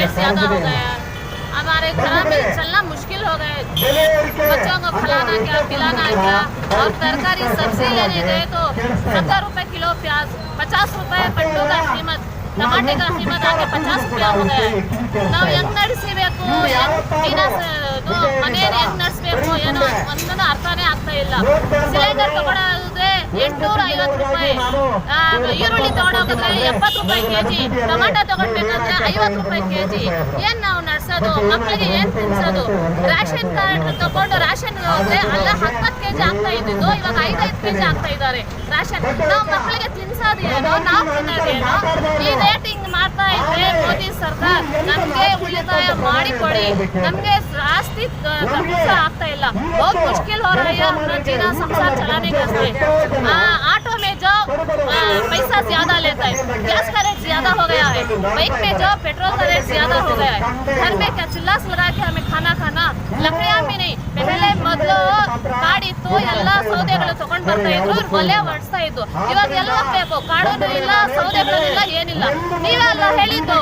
Rate ज़्यादा हो गया है। हमारे घर में चलना मुश्किल हो गए, बच्चों को खिलाना क्या पिलाना क्या। और तरकारी सब्जी लेने गए तो 70 रुपये किलो प्याज, 50 रुपये पट्टू का कीमत, टमाटे का कीमत आके 50 रुपये हो गया है। ನಾವು ಹೆಂಗ್ ನಡೆಸಬೇಕು, ಮನೆಯಲ್ಲಿ ಹೆಂಗ್ ನಡೆಸಬೇಕು ಏನೋ ಒಂದೊಂದು ಅರ್ಥನೇ ಆಗ್ತಾ ಇಲ್ಲ. ಸಿಲಿಂಡರ್ ತಗೊಳ್ಳೋದ್ರೆ 850 ರೂಪಾಯಿ, ಈರುಳ್ಳಿ ತಗೊಂಡೋಗಿದ್ರೆ 70 ರೂಪಾಯಿ ಕೆಜಿ, ಟೊಮಾಟೊ ತಗೊಳ್ಬೇಕಂದ್ರೆ 50 ರೂಪಾಯಿ ಕೆಜಿ. ಏನ್ ನಾವು ನಡೆಸೋದು, ಮಕ್ಕಳಿಗೆ ಏನ್ ತಿನ್ಸೋದು? ರೇಷನ್ ಕಾರ್ಡ್ ತಗೊಂಡು ರೇಷನ್ ಹೋದ್ರೆ ಅಲ್ಲ 10 ಕೆಜಿ ಆಗ್ತಾ ಇದ್ದಿದ್ದು ಇವಾಗ 5-5 ಕೆಜಿ ಆಗ್ತಾ ಇದ್ದಾರೆ ರೇಷನ್. ನಾವು ಮಕ್ಕಳಿಗೆ ತಿನ್ಸೋದು ಏನೋ, ನಾವು ತಿನ್ನೋದೇನೋ. ಈ ರೇಟಿಂಗ್ ಮಾಡ್ತಾ ಇದ್ರೆ ಮೋದಿ ಸರ್ಕಾರ ನಮ್ಗೆ ಉಳಿತಾಯ ಮಾಡಿಕೊಡಿ, ನಮ್ಗೆ ಆಸ್ತಿ ಖರ್ಚು ಆಗ್ತಾ ಇಲ್ಲ. बहुत मुश्किल हो रहा है अपना जीना संसार चलाने का। ऑटो में जो पैसा ज्यादा लेता है, गैस का रेट ज्यादा हो गया है, बाइक में जो पेट्रोल का रेट ज्यादा हो गया है, घर में क्या चूल्हा लगा के हमें खाना खाना, लकड़ियाँ भी नहीं. पहले ಮೊದಲು ಕಾಡಿತ್ತು, ಎಲ್ಲ ಸೌದೆಗಳು ತಗೊಂಡು ಬರ್ತಾ ಇದ್ರು, ಒಲೆ ಹೊಡ್ಸ್ತಾ ಇದ್ದು. ಇವಾಗ ಎಲ್ಲ ಬೇಕು, ಕಾಡೂ ಇಲ್ಲ, ಸೌದೆಗಳು ಇಲ್ಲ, ಏನಿಲ್ಲ. ನೀವೇ ಅಲ್ವಾ ಹೇಳಿದ್ದು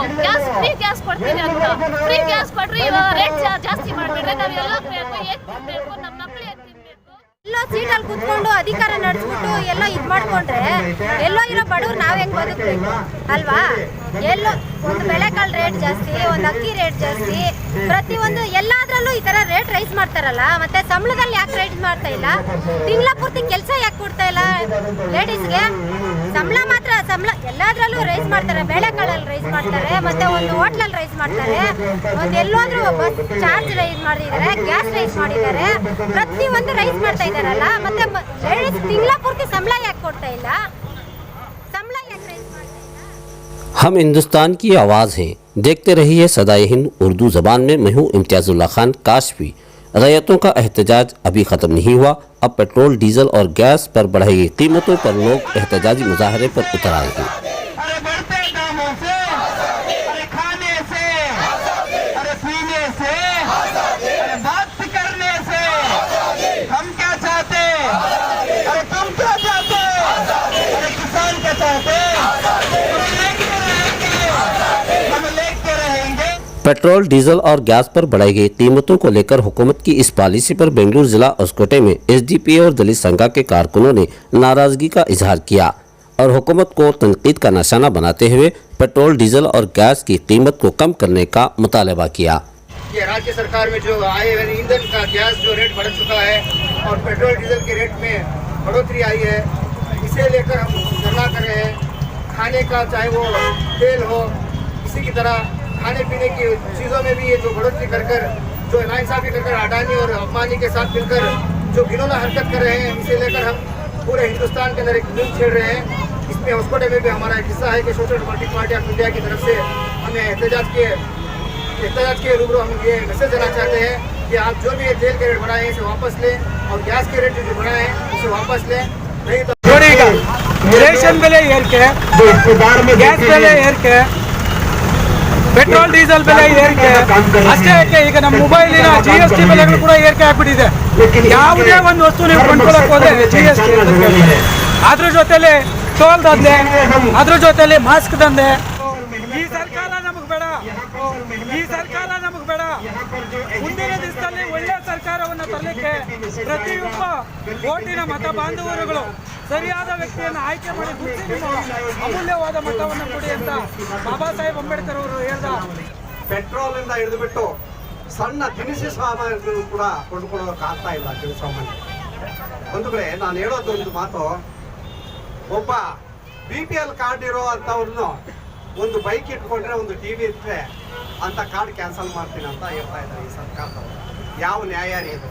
ಫ್ರೀ ಗ್ಯಾಸ್ ಕೊಡ್ತೀವಿ ಅಂತ. ಫ್ರೀ ಗ್ಯಾಸ್ ಕೊಟ್ರಿ, ಇವಾಗ ರೇಟ್ ಜಾಸ್ತಿ ಮಾಡ್ಬಿಟ್ರೆ ನಾವೆಲ್ಲ ಬೇಕು, ಏನ್ ತಿನ್ಬೇಕು, ನಮ್ಮ ಮಕ್ಕಳು ಏನ್ ತಿನ್ಬೇಕು? ಎಲ್ಲೋ ಸೀಟಲ್ಲಿ ಕುತ್ಕೊಂಡು ಅಧಿಕಾರ ನಡೆಸ್ಬಿಟ್ಟು ಎಲ್ಲ ಇದು ಮಾಡ್ಕೊಂಡ್ರೆ ಎಲ್ಲೋ ಇರೋ ಬಡವ್ರು ನಾವ್ ಹೆಂಗ್ ಬದುಕಬೇಕು ಅಲ್ವಾ? ಎಲ್ಲೋ ಒಂದು ಬೆಳೆಕಾಳು ರೇಟ್ ಜಾಸ್ತಿ, ಒಂದು ಅಕ್ಕಿ ರೇಟ್ ಜಾಸ್ತಿ, ಪ್ರತಿಯೊಂದು ಎಲ್ಲಾದ್ರಲ್ಲೂ ಈ ತರ ರೇಟ್ ರೈಸ್ ಮಾಡ್ತಾರಲ್ಲ. ಮತ್ತೆ ಸಂಬಳದಲ್ಲಿ ಯಾಕೆ ರೈಸ್ ಮಾಡ್ತಾ ಇಲ್ಲ? ತಿಂಗಳ ಪೂರ್ತಿ ಕೆಲಸ ಯಾಕೆ ಕೊಡ್ತಾ ಇಲ್ಲ ಲೇಡೀಸ್ಗೆ? ಸಂಬಳ ಮಾತ್ರ ಸಂಬಳ ಎಲ್ಲಾದ್ರಲ್ಲೂ ರೈಸ್ ಮಾಡ್ತಾರೆ, ಬೆಳೆಕಾಳಲ್ಲಿ ರೈಸ್ ಮಾಡ್ತಾರೆ, ಮತ್ತೆ ಒಂದು ಹೋಟ್ಲಲ್ಲಿ ರೈಸ್ ಮಾಡ್ತಾರೆ, ಒಂದು ಎಲ್ಲಾದ್ರೂ ಬಸ್ ಚಾರ್ಜ್ ರೈಸ್ ಮಾಡಿದ್ದಾರೆ, ಗ್ಯಾಸ್ ರೈಸ್ ಮಾಡಿದ್ದಾರೆ, ಪ್ರತಿಯೊಂದು ರೈಸ್ ಮಾಡ್ತಾ ಇದಾರಲ್ಲ. ಮತ್ತೆ ಲೇಡೀಸ್ ತಿಂಗಳ ಪೂರ್ತಿ ಸಂಬಳ ಯಾಕೆ ಕೊಡ್ತಾ ಇಲ್ಲ? ಸಂಬಳ ಯಾಕೆ ರೈಸ್ ಮಾಡ್ತಾ ಇಲ್ಲ? हम हिंदुस्तान की आवाज़ हैं। देखते रहिए सदाए हिंद उर्दू ज़बान में। मैं हूँ इम्तियाज़ुल्लाह खान काशफी। रैयतों का एहतजाज अभी ख़त्म नहीं हुआ। अब पेट्रोल, डीजल और गैस पर बढ़ाई गई कीमतों पर लोग एहतजाजी मुजाहरे पर उतर आए हैं। पेट्रोल, डीजल और गैस पर बढ़ाई गई कीमतों को लेकर हुकूमत की इस पॉलिसी पर बेंगलुरु जिला उसकोटे में एसडीपीए और दलित संघ के कारकुनों ने नाराजगी का इजहार किया और हुकूमत को तनकीद का निशाना बनाते हुए पेट्रोल, डीजल और गैस की कीमत को कम करने का मुतालबा किया। ये राज्य सरकार में जो आए ईंधन का गैस जो रेट बढ़ चुका है और पेट्रोल डीजल के रेट में बढ़ोतरी आई है, इसे लेकर हम धरना कर रहे हैं। खाने का चाहे वो तेल हो, इसी की तरह खाने पीने की चीज़ों में भी ये जो बढ़ोतरी कर जो नाइंसाफी कर अडानी और अंबानी के साथ मिलकर जो घिनौना हरकत कर रहे हैं, इसे लेकर हम पूरे हिंदुस्तान के अंदर एक जुल्म छेड़ रहे हैं। इसमें उसकोटे में भी हमारा एक हिस्सा है कि social democratic party of India की तरफ से हमें एहतजाज के रूबरू हम ये मैसेज देना चाहते हैं कि आप जो भी ये तेल के रेट बढ़ाए हैं इसे वापस लें और गैस के रेट जो बढ़ाए हैं उसे वापस लें, नहीं तो ರೇಷನ್ ಬೆಲೆ ಏರಿಕೆ, ಗ್ಯಾಸ್ ಬೆಲೆ ಏರಿಕೆ, ಪೆಟ್ರೋಲ್ ಡೀಸೆಲ್ ಬೆಲೆ ಏರಿಕೆ ಅಷ್ಟೇ ಯಾಕೆ, ಈಗ ನಮ್ಮ ಮೊಬೈಲಿನ GST ಬೆಲೆಗಳು ಕೂಡ ಏರಿಕೆ ಆಗ್ಬಿಟ್ಟಿದೆ. ಯಾವುದೇ ಒಂದು ವಸ್ತು ನೀವು ಕೊಂಡ್ಕೊಳ್ಳೋಕೆ ಹೋದ್ರೆ GST, ಅದ್ರ ಜೊತೆಲಿ ಟೋಲ್ ದಂಧೆ, ಅದ್ರ ಜೊತೆಲಿ ಮಾಸ್ಕ್ ದಂಧೆ. ಈ ಸರ್ಕಾರ ನಮಗೆ ಬೇಡ, ಈ ಸರ್ಕಾರ ನಮಗೆ ಬೇಡ. ಮುಂದಿನ ದಿವಸದಲ್ಲಿ ಒಳ್ಳೆ ಸರ್ಕಾರವನ್ನು ತರಲಿಕ್ಕೆ ಪ್ರತಿಯೊಬ್ಬ ಓಟಿನ ಮತ ಬಾಂಧವರುಗಳು ಸರಿಯಾದ ವ್ಯಕ್ತಿಯನ್ನು ಆಯ್ಕೆ ಮಾಡಿ ಅಮೂಲ್ಯವಾದ ಮತವನ್ನು ಕೊಡಿ ಅಂತ ಬಾಬಾ ಸಾಹೇಬ್ ಅಂಬೇಡ್ಕರ್ ಅವರು ಹೇಳಿದ. ಪೆಟ್ರೋಲ್ ಇಂದ ಹಿಡಿದುಬಿಟ್ಟು ಸಣ್ಣ ದಿನಸಿ ಸಾಮಾನುಗಳು ಕೂಡ ಕೊಂಡುಕೊಳ್ಳೋಕೆ ಆಗ್ತಾ ಇಲ್ಲ ಜನಸಾಮಾನ್ಯ ಬಂಧುಗಳೇ. ನಾನು ಹೇಳೋದೊಂದು ಮಾತು, ಒಬ್ಬ BPL ಕಾರ್ಡ್ ಇರೋ ಅಂತವ್ರನ್ನು ಒಂದು ಬೈಕ್ ಇಟ್ಕೊಂಡ್ರೆ, ಒಂದು ಟಿವಿ ಇಟ್ಟರೆ ಅಂತ ಕಾರ್ಡ್ ಕ್ಯಾನ್ಸಲ್ ಮಾಡ್ತೀನಿ ಅಂತ ಹೇಳ್ತಾ ಇದ್ದಾರೆ ಈ ಸರ್ಕಾರದವರು. ಯಾವ ನ್ಯಾಯ ರೀ ಇದು?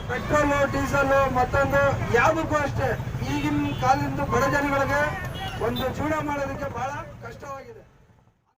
ಪೆಟ್ರೋಲು, ಡೀಸೆಲು, ಮತ್ತೊಂದು ಯಾವುದಕ್ಕೂ ಅಷ್ಟೇ ಈಗಿನ ಕಾಲದಿಂದ ಬಡ ಜನಗಳಿಗೆ ಒಂದು ಜೀವನ ಮಾಡೋದಕ್ಕೆ ಬಹಳ ಕಷ್ಟವಾಗಿದೆ.